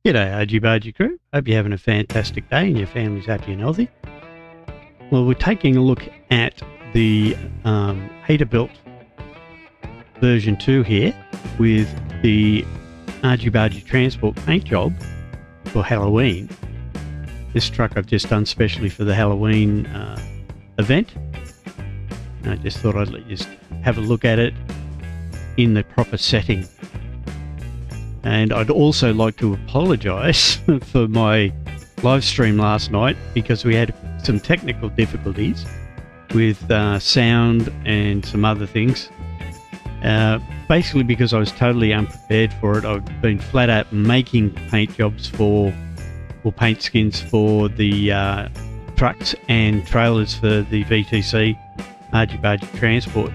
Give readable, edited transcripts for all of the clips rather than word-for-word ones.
G'day Argy Bargy crew, hope you're having a fantastic day and your family's happy and healthy. Well, we're taking a look at the Peterbilt version 2 here with the Argy Bargy Transport paint job for Halloween. This truck I've just done specially for the Halloween event. And I just thought I'd let you have a look at it in the proper setting. And I'd also like to apologise for my live stream last night because we had some technical difficulties with sound and some other things. Basically because I was totally unprepared for it. I've been flat out making paint jobs or paint skins for the trucks and trailers for the VTC Argy Bargy Transport.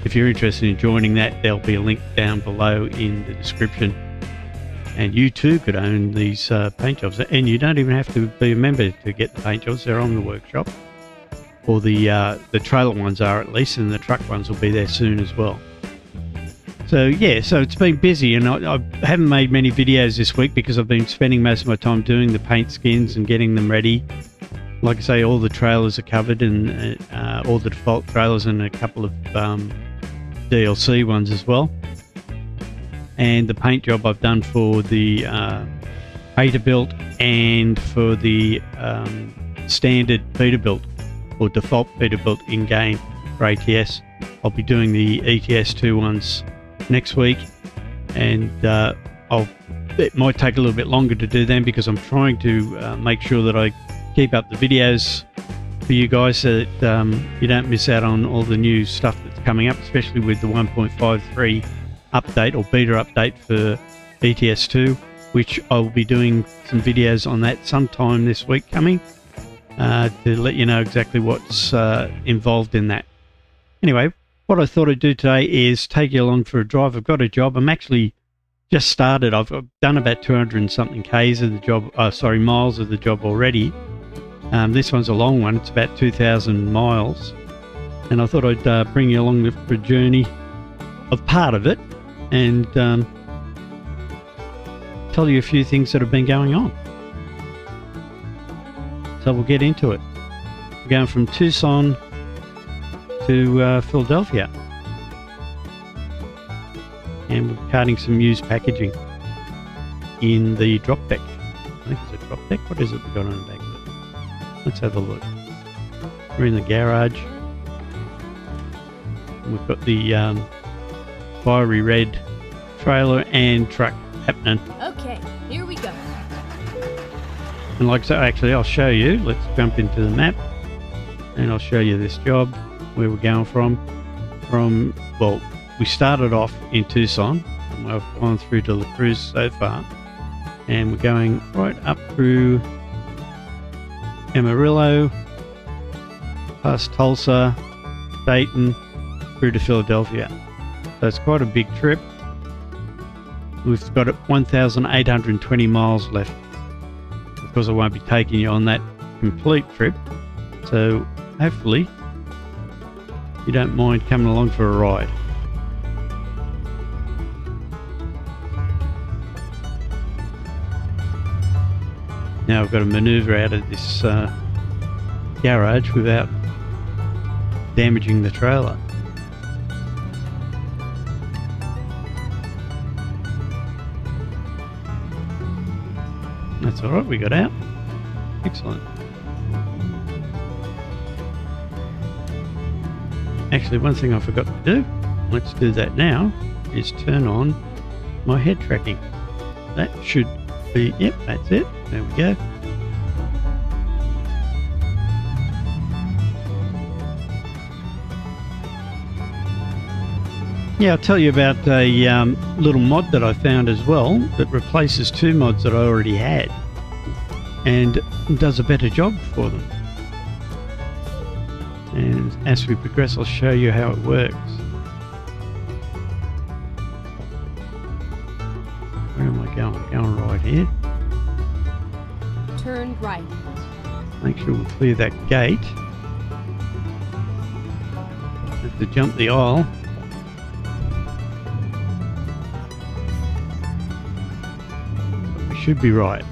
If you're interested in joining that, there'll be a link down below in the description. And you too could own these paint jobs, and you don't even have to be a member to get the paint jobs. They're on the workshop, or the trailer ones are at least, and the truck ones will be there soon as well. So yeah, so it's been busy, and I haven't made many videos this week because I've been spending most of my time doing the paint skins and getting them ready. Like I say, all the trailers are covered, and all the default trailers, and a couple of DLC ones as well. And the paint job I've done for the Peterbilt and for the standard Peterbilt or default Peterbilt in-game for ATS. I'll be doing the ETS2 ones next week, and it might take a little bit longer to do them because I'm trying to make sure that I keep up the videos for you guys so that you don't miss out on all the new stuff that's coming up, especially with the 1.53 update or beta update for ETS2, which I will be doing some videos on that sometime this week coming to let you know exactly what's involved in that. Anyway, what I thought I'd do today is take you along for a drive. I've got a job. I'm actually just started. I've done about 200 and something Ks of the job, miles of the job already. This one's a long one. It's about 2,000 miles. And I thought I'd bring you along for a journey of part of it and tell you a few things that have been going on. So we'll get into it. We're going from Tucson to Philadelphia, and we're carting some used packaging in the drop deck. I think it's a drop deck. What is it we got on the back of it? Let's have a look. We're in the garage. We've got the fiery red trailer and truck happening. Okay, here we go. And like so, actually, I'll show you. Let's jump into the map, and I'll show you this job where we're going from. Well, we started off in Tucson, and we've gone through to La Cruz so far, and we're going right up through Amarillo, past Tulsa, Dayton, through to Philadelphia. So it's quite a big trip. We've got 1,820 miles left. Of course, I won't be taking you on that complete trip, so hopefully you don't mind coming along for a ride. Now I've got to manoeuvre out of this garage without damaging the trailer. That's alright, we got out. Excellent. Actually, one thing I forgot to do, let's do that now, is turn on my head tracking. That should be, yep, that's it. There we go. Yeah, I'll tell you about a little mod that I found as well that replaces two mods that I already had and does a better job for them. And as we progress, I'll show you how it works. Where am I going? Going right here. Turn right. Make sure we clear that gate. Have to jump the aisle. should be right.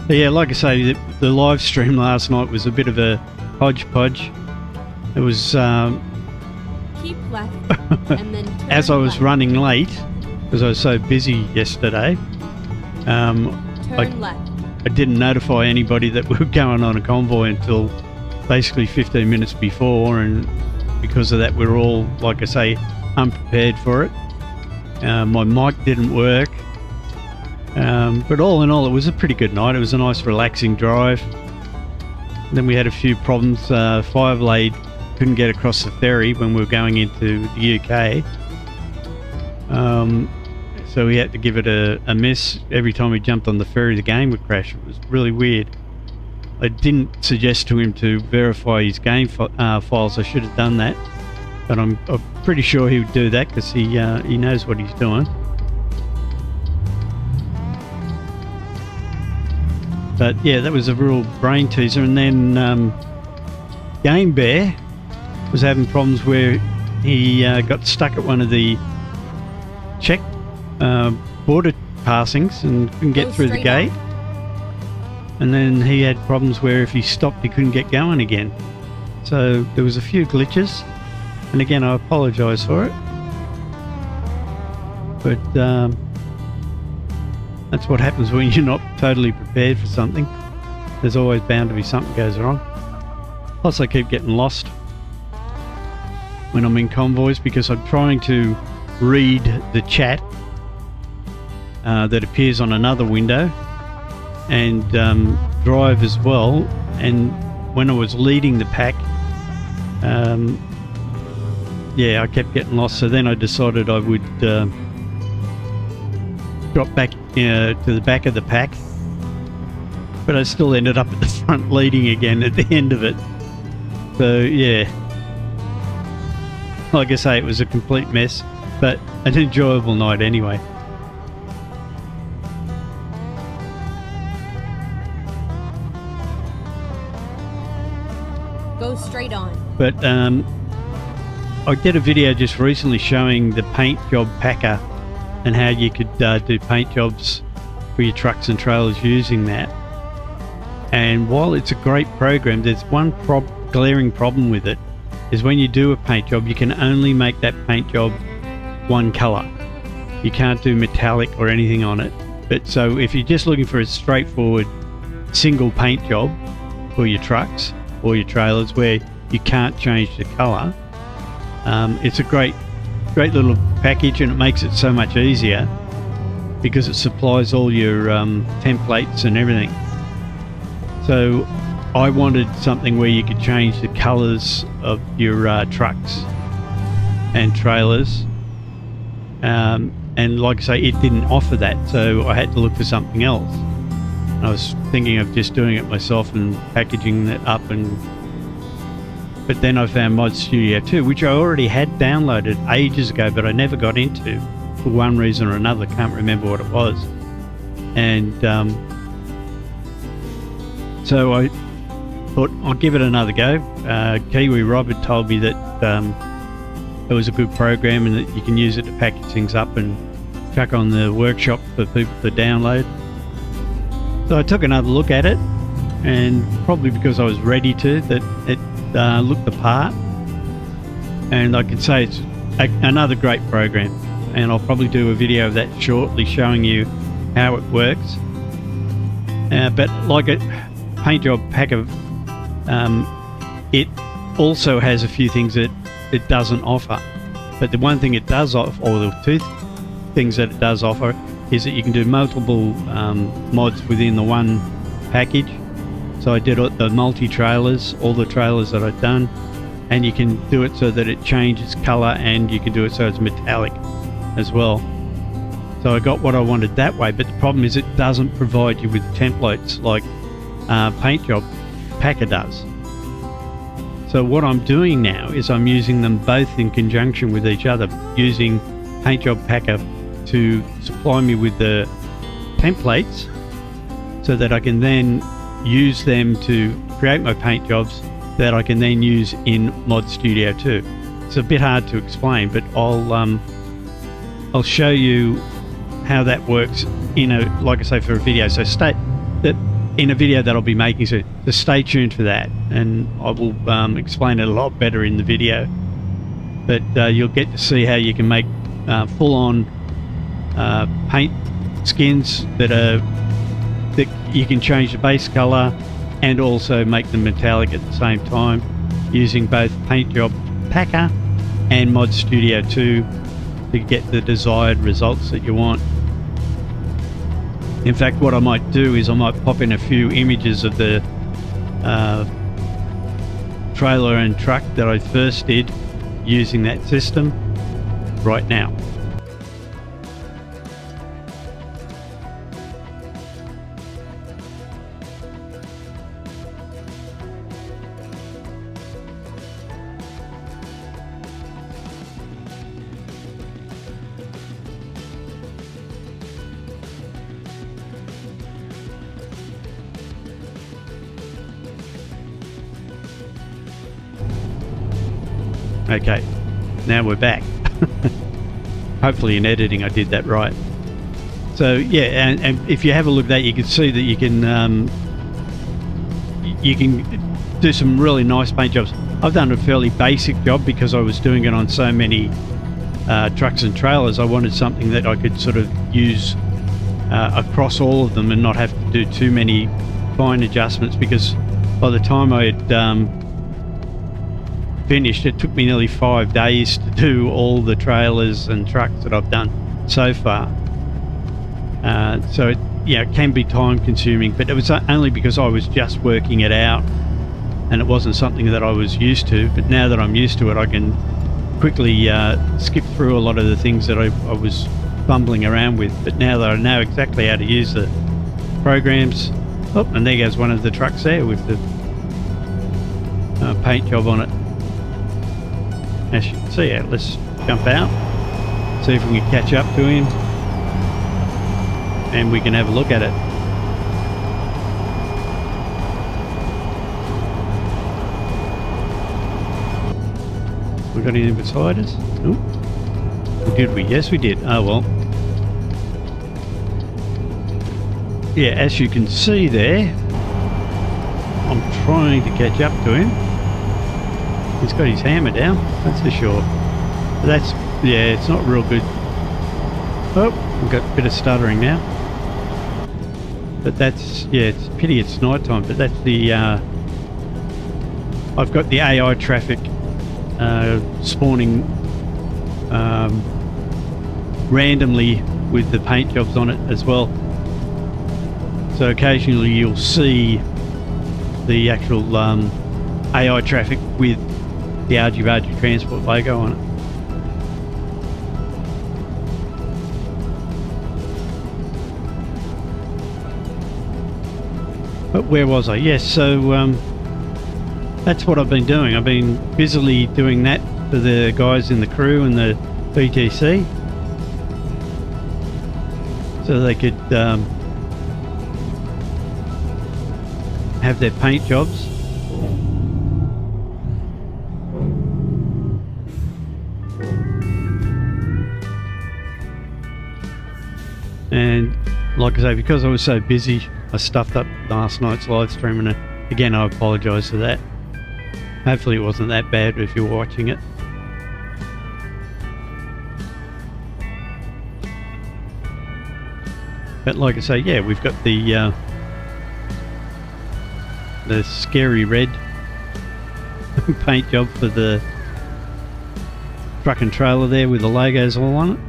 But yeah, like I say, the live stream last night was a bit of a hodgepodge. It was keep left and then turn as I was left. running late because I was so busy yesterday. Turn left. I didn't notify anybody that we were going on a convoy until basically 15 minutes before, and because of that we're all, like I say, unprepared for it. My mic didn't work, but all in all it was a pretty good night. It was a nice relaxing drive. Then we had a few problems. Fireblade couldn't get across the ferry when we were going into the UK, so we had to give it a miss. Every time we jumped on the ferry the game would crash. It was really weird. I didn't suggest to him to verify his game files. I should have done that, but I'm pretty sure he would do that because he knows what he's doing. But yeah, that was a real brain teaser. And then Game Bear was having problems where he got stuck at one of the check border passings and couldn't get through the gate. And then he had problems where if he stopped he couldn't get going again. So there was a few glitches, and again I apologise for it, but that's what happens when you're not totally prepared for something. There's always bound to be something goes wrong. Plus I keep getting lost when I'm in convoys because I'm trying to read the chat that appears on another window, and drive as well. And when I was leading the pack, yeah, I kept getting lost, so then I decided I would drop back to the back of the pack, but I still ended up at the front leading again at the end of it. So yeah, like I say, it was a complete mess, but an enjoyable night anyway. Go straight on. But I did a video just recently showing the paint job packer and how you could do paint jobs for your trucks and trailers using that. And while it's a great program, there's one glaring problem with it, is when you do a paint job you can only make that paint job one colour. You can't do metallic or anything on it. But so if you're just looking for a straightforward single paint job for your trucks or your trailers where you can't change the colour, it's a great little package, and it makes it so much easier because it supplies all your templates and everything. So I wanted something where you could change the colours of your trucks and trailers, and like I say, it didn't offer that, so I had to look for something else. I was thinking of just doing it myself and packaging it up, but then I found Mod Studio 2, which I already had downloaded ages ago, but I never got into for one reason or another. Can't remember what it was. And so I thought I'll give it another go. Kiwi Rob had told me that it was a good program and that you can use it to package things up and chuck on the workshop for people to download. So I took another look at it, and probably because I was ready to, that it looked the part, and I can say it's another great program, and I'll probably do a video of that shortly showing you how it works. But like a paint job packer, it also has a few things that it doesn't offer, but the one thing it does offer, or the two things that it does offer, is that you can do multiple mods within the one package. So I did the multi-trailers, all the trailers that I've done, and you can do it so that it changes colour, and you can do it so it's metallic as well. So I got what I wanted that way, but the problem is it doesn't provide you with templates like Paint Job Packer does. So what I'm doing now is I'm using them both in conjunction with each other, using Paint Job Packer to supply me with the templates so that I can then use them to create my paint jobs that I can then use in Mod Studio 2. It's a bit hard to explain, but I'll I'll show you how that works in a, like I say, for a video. So stay that in a video that I'll be making soon. So stay tuned for that, and I will explain it a lot better in the video. But you'll get to see how you can make full-on paint skins that you can change the base color and also make them metallic at the same time using both Paint Job Packer and Mod Studio 2 to get the desired results that you want. In fact, what I might do is I might pop in a few images of the trailer and truck that I first did using that system right now. Okay, now we're back. Hopefully in editing I did that right. So yeah, and if you have a look at that, you can see that you can do some really nice paint jobs. I've done a fairly basic job because I was doing it on so many trucks and trailers. I wanted something that I could sort of use across all of them and not have to do too many fine adjustments, because by the time I had finished, it took me nearly 5 days to do all the trailers and trucks that I've done so far. So it can be time consuming, but it was only because I was just working it out and it wasn't something that I was used to. But now that I'm used to it, I can quickly skip through a lot of the things that I was fumbling around with. But now that I know exactly how to use the programs, oh, and there goes one of the trucks there with the paint job on it. As you can see, let's jump out, see if we can catch up to him, and we can have a look at it. We got anything beside us? Oh, did we? Yes, we did. Oh well. Yeah, as you can see there, I'm trying to catch up to him. He's got his hammer down, that's for sure. That's, yeah, it's not real good. Oh, we've got a bit of stuttering now. But that's, yeah, it's a pity it's night time, but that's the, I've got the AI traffic spawning randomly with the paint jobs on it as well. So occasionally you'll see the actual AI traffic with the Argy-Bargy Transport logo on it. But where was I? Yes, so that's what I've been doing. I've been busily doing that for the guys in the crew and the BTC, so they could have their paint jobs. And like I say, because I was so busy, I stuffed up last night's live stream, and again I apologise for that. Hopefully it wasn't that bad if you're watching it. But like I say, yeah, we've got the scary red paint job for the truck and trailer there with the logos all on it.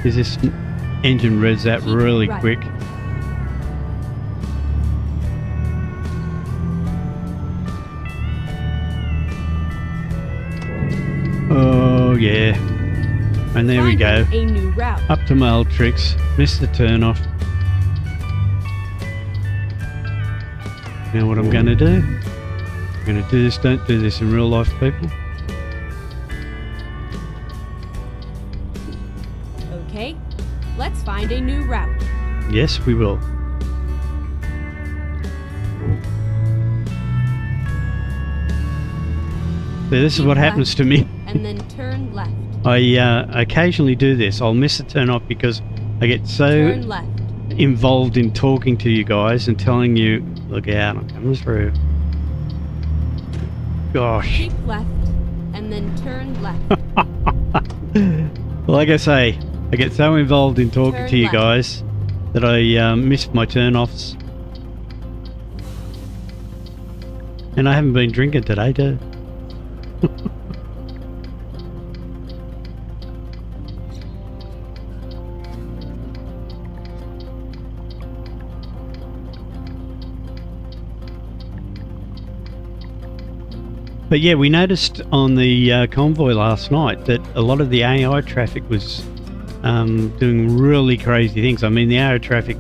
Is this engine revs out really quick? Oh yeah, and there we go. A new route. Up to my old tricks. Missed the turn off. Now what I'm going to do? I'm going to do this. Don't do this in real life, people. Let's find a new route. Yes, we will. So this is Keep what left, happens to me. And then turn left. I occasionally do this. I'll miss a turn off because I get so Turn left. involved in talking to you guys and telling you, look out, I'm coming through. Gosh. Keep left, and then turn left. Like I say, I get so involved in talking Turn to you left. guys that I miss my turn-offs. And I haven't been drinking today, too. But yeah, we noticed on the convoy last night that a lot of the AI traffic was doing really crazy things. I mean, the AI traffic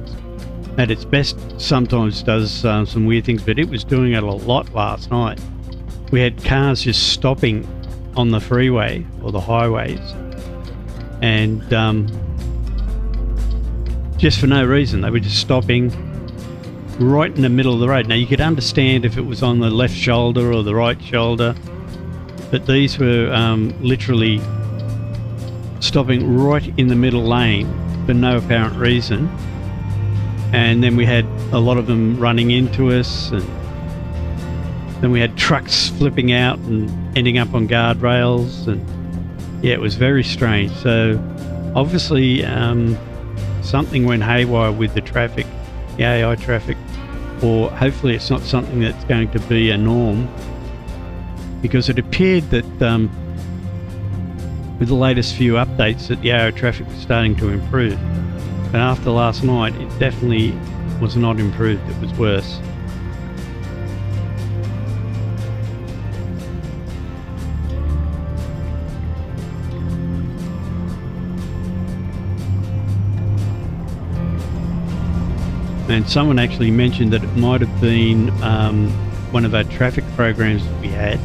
at its best sometimes does some weird things, but it was doing it a lot last night. We had cars just stopping on the freeway or the highways, and just for no reason. They were just stopping right in the middle of the road. Now, you could understand if it was on the left shoulder or the right shoulder, but these were literally stopping right in the middle lane for no apparent reason. And then we had a lot of them running into us, and then we had trucks flipping out and ending up on guardrails, and yeah, it was very strange. So obviously something went haywire with the traffic, the AI traffic, or hopefully it's not something that's going to be a norm, because it appeared that with the latest few updates that the AI traffic was starting to improve. But after last night, it definitely was not improved, it was worse. And someone actually mentioned that it might have been one of our traffic programs that we had.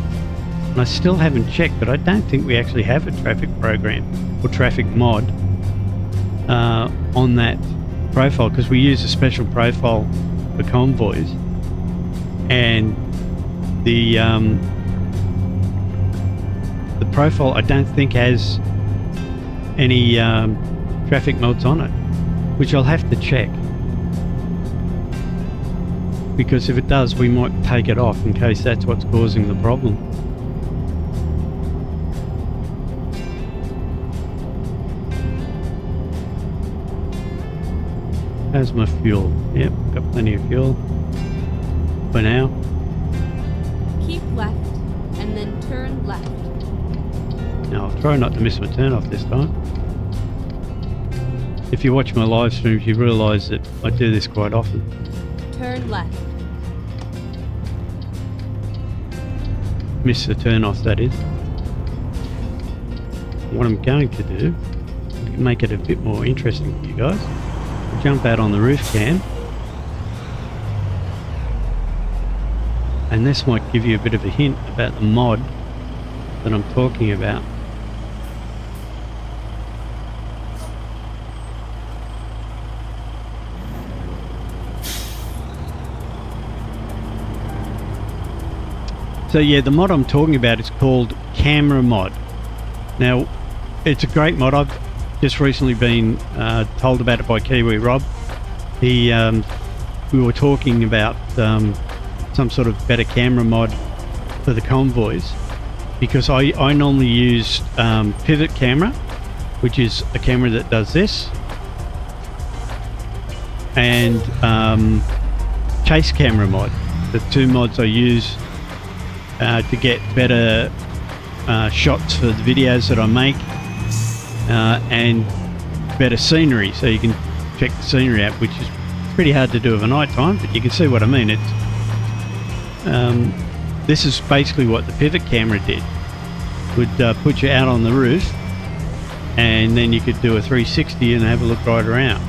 And I still haven't checked, but I don't think we actually have a traffic program or traffic mod on that profile, because we use a special profile for convoys. And the profile I don't think has any traffic mods on it, which I'll have to check. Because if it does, we might take it off in case that's what's causing the problem. How's my fuel? Yep, got plenty of fuel for now. Keep left, and then turn left. Now I'll try not to miss my turn off this time. If you watch my live streams, you realise that I do this quite often. Turn left. Miss the turn off, that is. What I'm going to do, make it a bit more interesting for you guys. I'll jump out on the roof cam, and this might give you a bit of a hint about the mod that I'm talking about. So yeah, the mod I'm talking about is called Camera Mod. Now, it's a great mod. I've just recently been told about it by Kiwi Rob. We were talking about some sort of better camera mod for the convoys, because I normally use Pivot Camera, which is a camera that does this, and Chase Camera Mod. The two mods I use to get better shots for the videos that I make, and better scenery, so you can check the scenery out, which is pretty hard to do of a night time, but you can see what I mean. It's this is basically what the Pivot Camera did. Would put you out on the roof, and then you could do a 360 and have a look right around.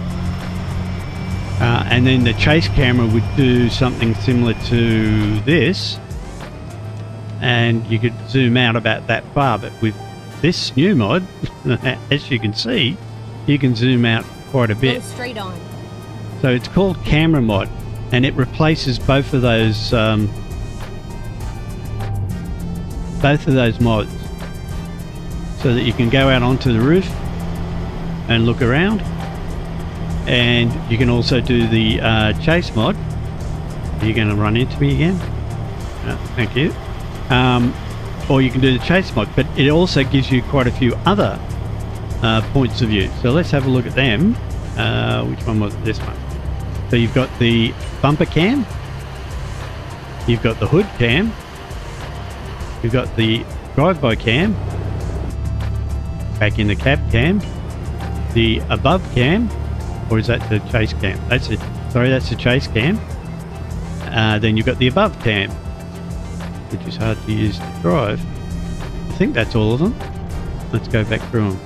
And then the Chase Camera would do something similar to this, and you could zoom out about that far. But with this new mod, as you can see, you can zoom out quite a Go bit. straight on. So it's called Camera Mod, and it replaces both of those mods, so that you can go out onto the roof and look around, and you can also do the chase mod. You're going to run into me again. Thank you. Or you can do the chase mod, but it also gives you quite a few other points of view. So let's have a look at them. Which one was this one? So you've got the bumper cam, you've got the hood cam, you've got the drive-by cam, back in the cab cam, the above cam, or is that the chase cam? That's it. Sorry, that's the chase cam. Then you've got the above cam, which is hard to use to drive. I think that's all of them. Let's go back through them.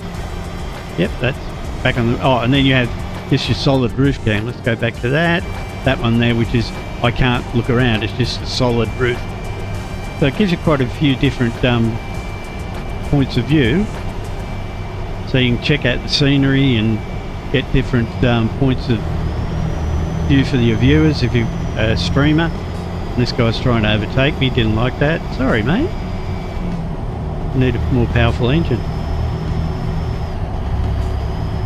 Yep, that's back on the... Oh, and then you have this, your solid roof cam. Let's go back to that. That one there, which is, I can't look around. It's just a solid roof. So it gives you quite a few different points of view. So you can check out the scenery and get different points of view for your viewers if you're a streamer. And this guy's trying to overtake me, didn't like that. Sorry, mate. Need a more powerful engine.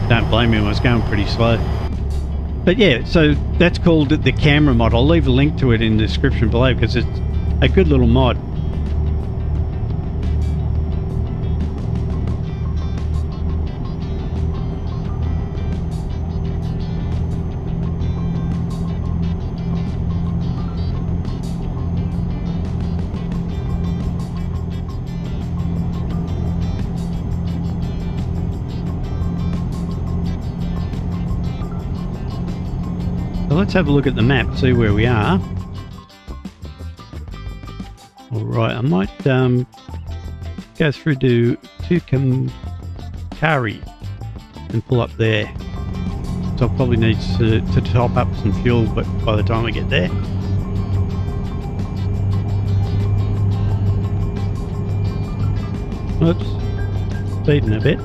Don't blame me, I was going pretty slow. But yeah, so that's called the camera mod. I'll leave a link to it in the description below because it's a good little mod. So let's have a look at the map, see where we are. Alright, I might go through to Tucumcari and pull up there. So I'll probably need to top up some fuel, but by the time I get there. Oops, speeding a bit.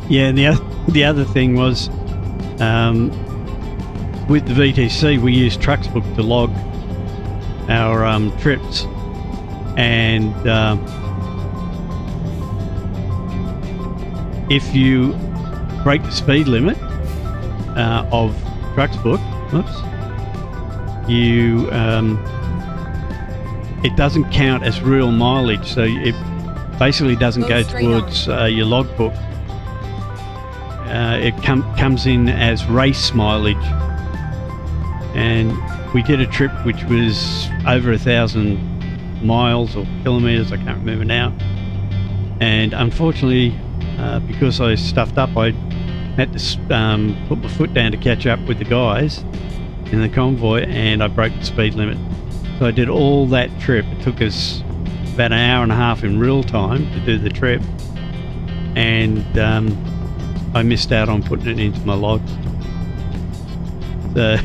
Yeah, and the other thing was, with the VTC, we use Trucksbook to log our trips, and if you break the speed limit of Trucksbook, you it doesn't count as real mileage, so it basically doesn't go towards your logbook. It comes in as race mileage, and we did a trip which was over 1,000 miles or kilometers, I can't remember now, and unfortunately because I stuffed up, I had to put my foot down to catch up with the guys in the convoy, and I broke the speed limit. So I did all that trip. It took us about an hour and a half in real time to do the trip, and I missed out on putting it into my logs. So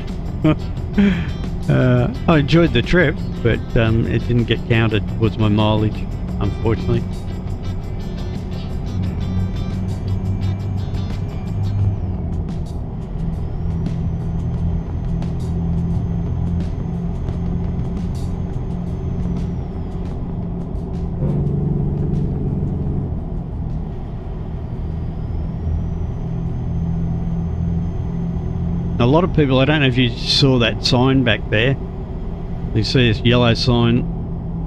I enjoyed the trip, but it didn't get counted towards my mileage, unfortunately. A lot of people, I don't know if you saw that sign back there. You see this yellow sign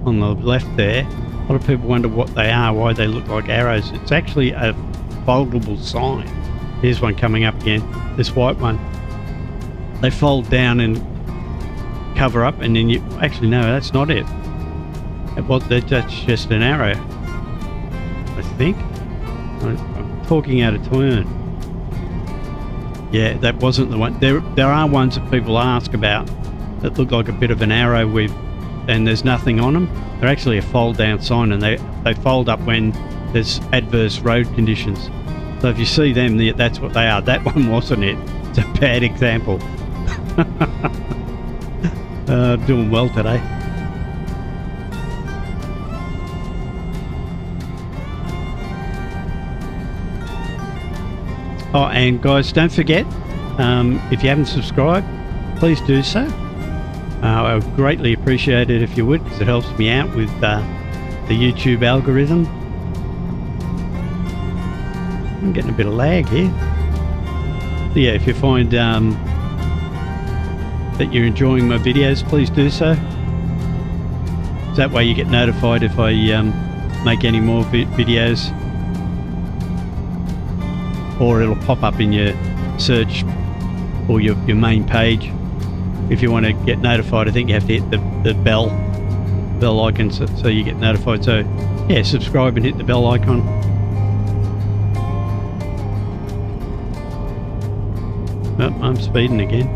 on the left there. A lot of people wonder what they are, why they look like arrows. It's actually a foldable sign. Here's one coming up again, this white one. They fold down and cover up, and then you... Actually, no, that's not it. That's just an arrow, I think. I'm talking out of turn. Yeah, that wasn't the one. There are ones that people ask about that look like a bit of an arrow with, and there's nothing on them. They're actually a fold down sign, and they fold up when there's adverse road conditions. So if you see them, that's what they are. That one wasn't it. It's a bad example. Doing well today. Oh, and guys, don't forget, if you haven't subscribed, please do so. I would greatly appreciate it if you would, because it helps me out with the YouTube algorithm. I'm getting a bit of lag here. So yeah, if you find that you're enjoying my videos, please do so. That way you get notified if I make any more videos, or it'll pop up in your search or your main page. If you want to get notified, I think you have to hit the bell icon so you get notified. So yeah, subscribe and hit the bell icon. Oh, I'm speeding again.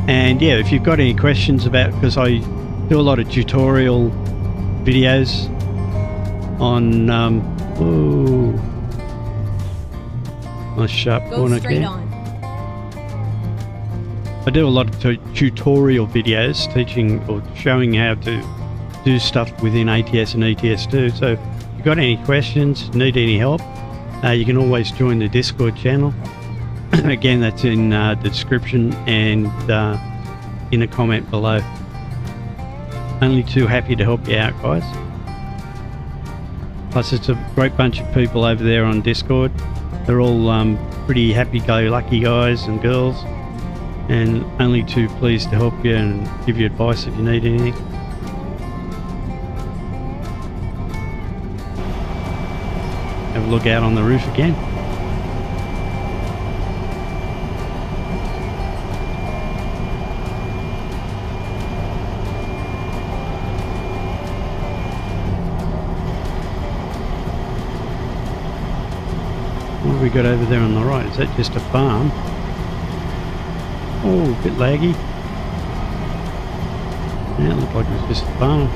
And yeah, if you've got any questions about, because I do a lot of tutorial videos on nice sharp corner again. I do a lot of tutorial videos teaching or showing how to do stuff within ATS and ETS2. So if you've got any questions, need any help, you can always join the Discord channel. Again, that's in the description and in a comment below. Only too happy to help you out, guys. Plus, it's a great bunch of people over there on Discord. They're all pretty happy-go-lucky guys and girls, and only too pleased to help you and give you advice if you need anything. Have a look out on the roof again. What have we got over there on the right? Is that just a farm? Oh, a bit laggy. Yeah, it looked like it was just a farm.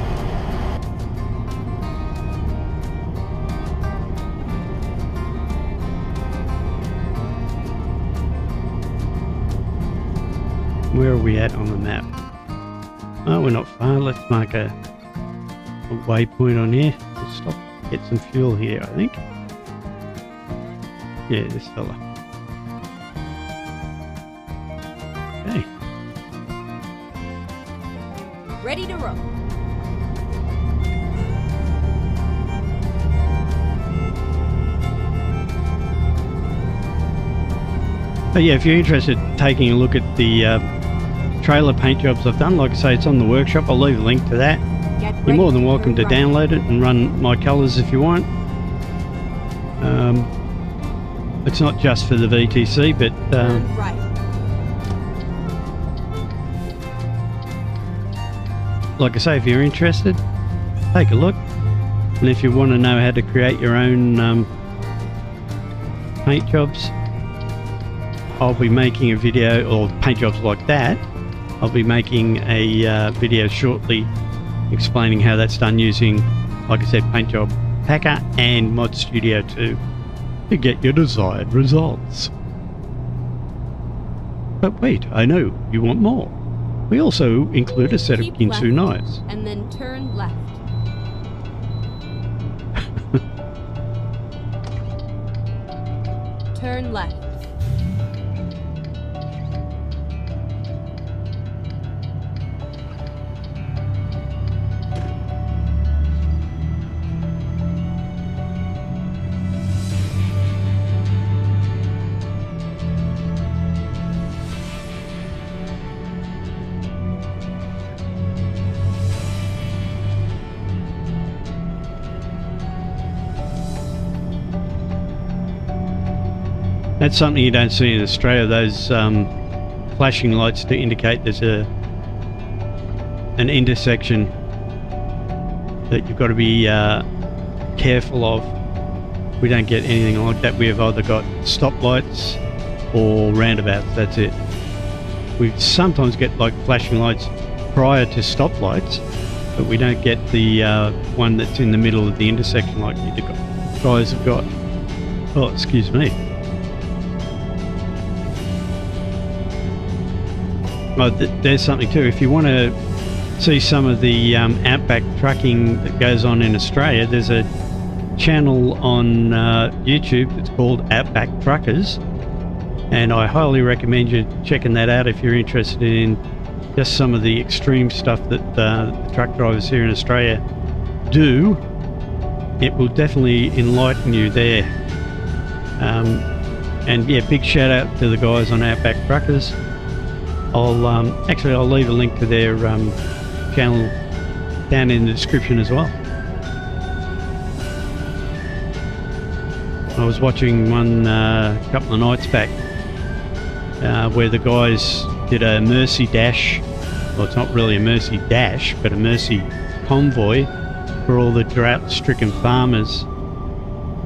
Where are we at on the map? Oh, we're not far. Let's mark a waypoint on here. We'll stop, get some fuel here, I think. Yeah, this fella. Okay. Ready to roll. But yeah, if you're interested in taking a look at the trailer paint jobs I've done, like I say, it's on the workshop. I'll leave a link to that. You're more than welcome to download it and run my colours if you want. It's not just for the VTC, but like I say, if you're interested, take a look. And if you want to know how to create your own paint jobs, I'll be making a video, or paint jobs like that. I'll be making a video shortly explaining how that's done using, like I said, Paint Job Packer and Mod Studio 2 to get your desired results. But wait, I know you want more. We also include a set of Ginsu knives. And then turn left. Turn left. That's something you don't see in Australia, those flashing lights to indicate there's an intersection that you've got to be careful of. We don't get anything like that. We've either got stoplights or roundabouts, that's it. We sometimes get like flashing lights prior to stoplights, but we don't get the one that's in the middle of the intersection like you guys have got. Oh, excuse me. Oh, there's something too. If you want to see some of the outback trucking that goes on in Australia, there's a channel on YouTube. It's called Outback Truckers, and I highly recommend you checking that out if you're interested in just some of the extreme stuff that the truck drivers here in Australia do. It will definitely enlighten you there. And yeah, big shout out to the guys on Outback Truckers. I'll leave a link to their channel down in the description as well. I was watching one a couple of nights back where the guys did a Mercy Dash. Well, it's not really a Mercy Dash, but a Mercy convoy for all the drought-stricken farmers.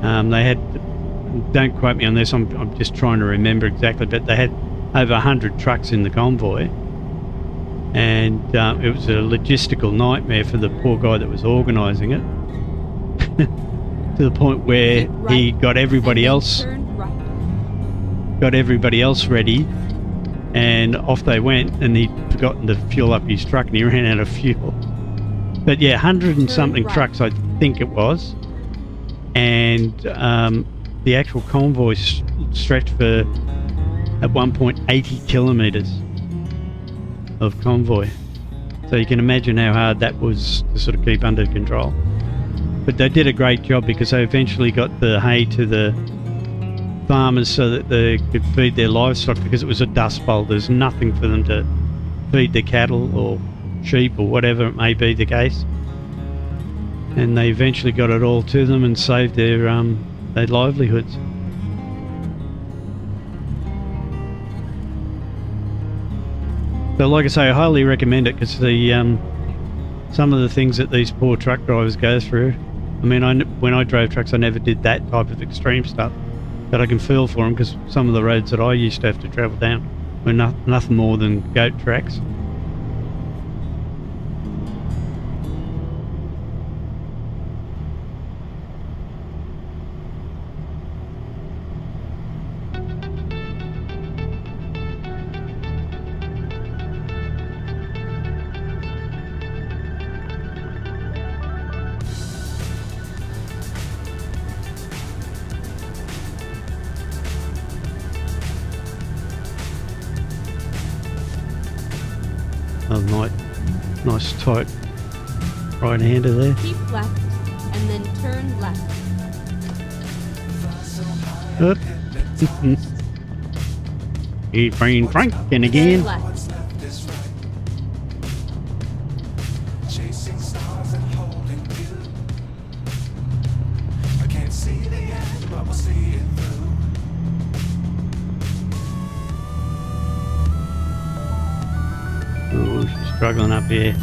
They had, don't quote me on this, I'm just trying to remember exactly, but they had over 100 trucks in the convoy, and it was a logistical nightmare for the poor guy that was organising it. To the point where he got everybody else ready, and off they went, and he'd forgotten to fuel up his truck and he ran out of fuel. But yeah, 100 and something trucks I think it was, and the actual convoy stretched for at one point 80 kilometres of convoy, so you can imagine how hard that was to sort of keep under control. But they did a great job, because they eventually got the hay to the farmers so that they could feed their livestock, because it was a dust bowl. There's nothing for them to feed their cattle or sheep or whatever it may be the case. And they eventually got it all to them and saved their livelihoods. So like I say, I highly recommend it, because the some of the things that these poor truck drivers go through. I mean, when I drove trucks, I never did that type of extreme stuff, but I can feel for them, because some of the roads that I used to have to travel down were nothing more than goat tracks. Oh, nice tight right-hander there. Keep left and then turn left. Up. He's been drinking again. Turn left. Oh, she's struggling up here.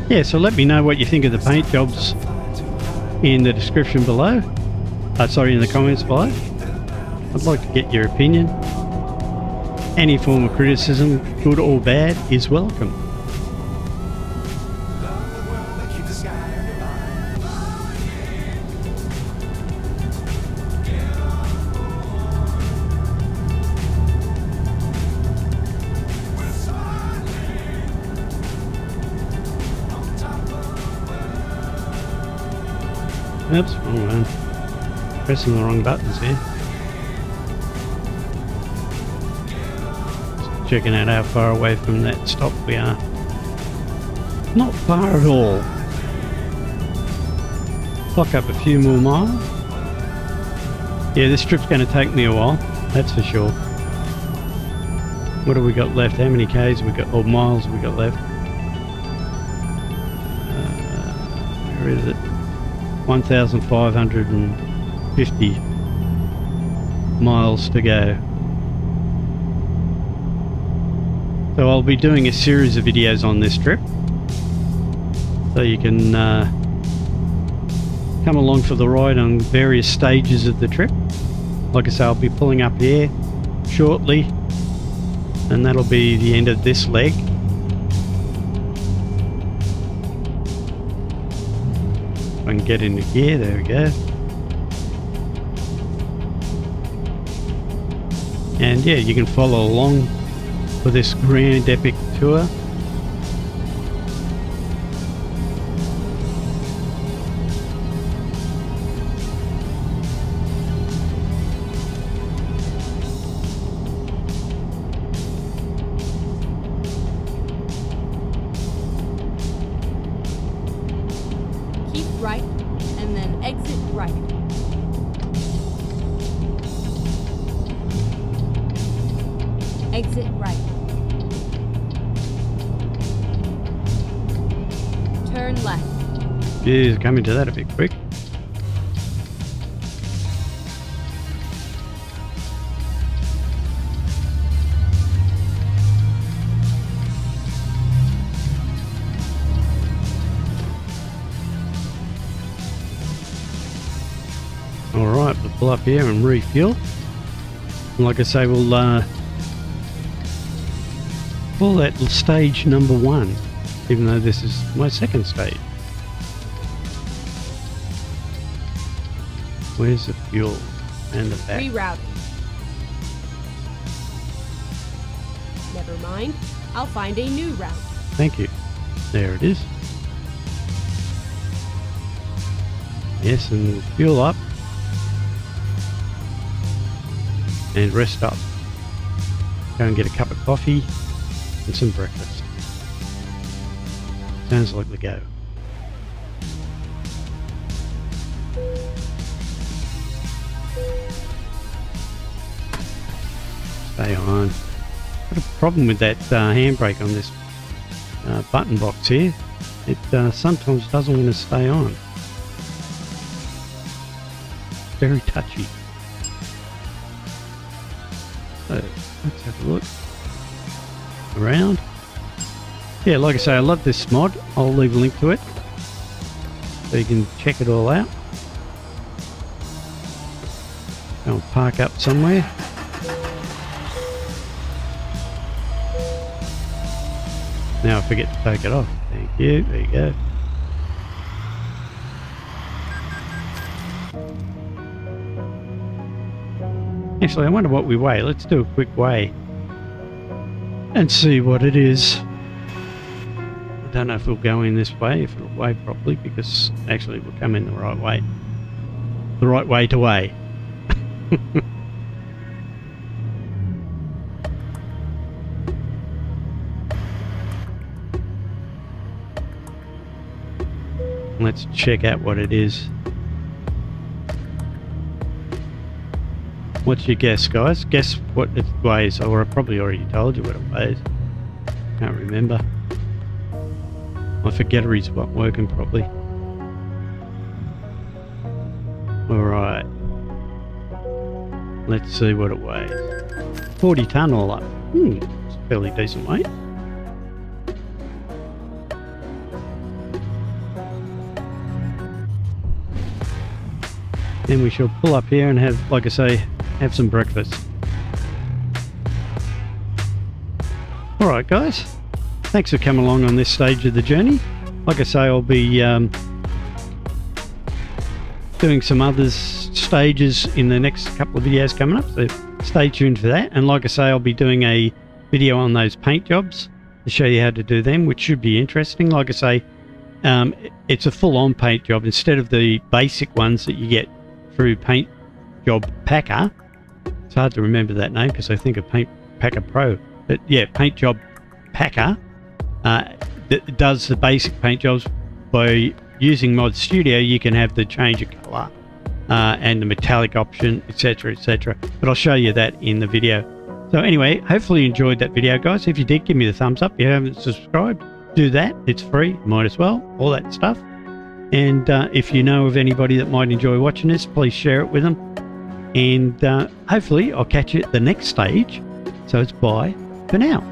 Yeah, so let me know what you think of the paint jobs in the description below. Sorry, in the comments below. I'd like to get your opinion. Any form of criticism, good or bad, is welcome. Oops, wrong one. Pressing the wrong buttons here. Just checking out how far away from that stop we are. Not far at all. Clock up a few more miles. Yeah, this trip's going to take me a while, that's for sure. What have we got left? How many Ks have we got, or miles have we got left? Where is it? 1,550 miles to go. So I'll be doing a series of videos on this trip, so you can come along for the ride on various stages of the trip. Like I say, I'll be pulling up here shortly, and that'll be the end of this leg. I can get into gear. There we go. And yeah, you can follow along for this grand epic tour. Keep right, and then exit right. Exit right. Turn left. Jeez, coming to that a bit quick. Alright, we'll pull up here and refuel. And like I say, we'll call that stage number 1, even though this is my second stage. Where's the fuel and the back? Rerouting. Never mind. I'll find a new route. Thank you. There it is. Yes, and fuel up. And rest up. Go and get a cup of coffee and some breakfast. Sounds like the go. Stay on. Got a problem with that handbrake on this button box here. It sometimes doesn't want to stay on. Very touchy. So let's have a look around. Yeah, like I say, I love this mod. I'll leave a link to it so you can check it all out. Go and park up somewhere. Now I forget to take it off. Thank you. There you go. Actually, I wonder what we weigh. Let's do a quick weigh and see what it is. I don't know if it'll go in this way, if it'll weigh properly, because actually it will come in the right way. The right way to weigh. Let's check out what it is. What's your guess, guys? Guess what it weighs, or I probably already told you what it weighs. Can't remember. My forgettery's not working properly. Alright. Let's see what it weighs. 40 tonne all up. It's a fairly decent weight. Then we shall pull up here and have, like I say, have some breakfast. Alright guys, thanks for coming along on this stage of the journey. Like I say, I'll be doing some other stages in the next couple of videos coming up, so stay tuned for that. And like I say, I'll be doing a video on those paint jobs to show you how to do them, which should be interesting. Like I say, it's a full-on paint job instead of the basic ones that you get through Paint Job Packer. It's hard to remember that name because I think of Paint Packer Pro, but yeah, Paint Job Packer that does the basic paint jobs. By using Mod Studio, you can have the change of color and the metallic option, etc, etc, but I'll show you that in the video. So anyway, hopefully you enjoyed that video, guys. If you did, give me the thumbs up. If you haven't subscribed, do that. It's free, might as well, all that stuff. And if you know of anybody that might enjoy watching this, please share it with them. And hopefully I'll catch you at the next stage. So it's bye for now.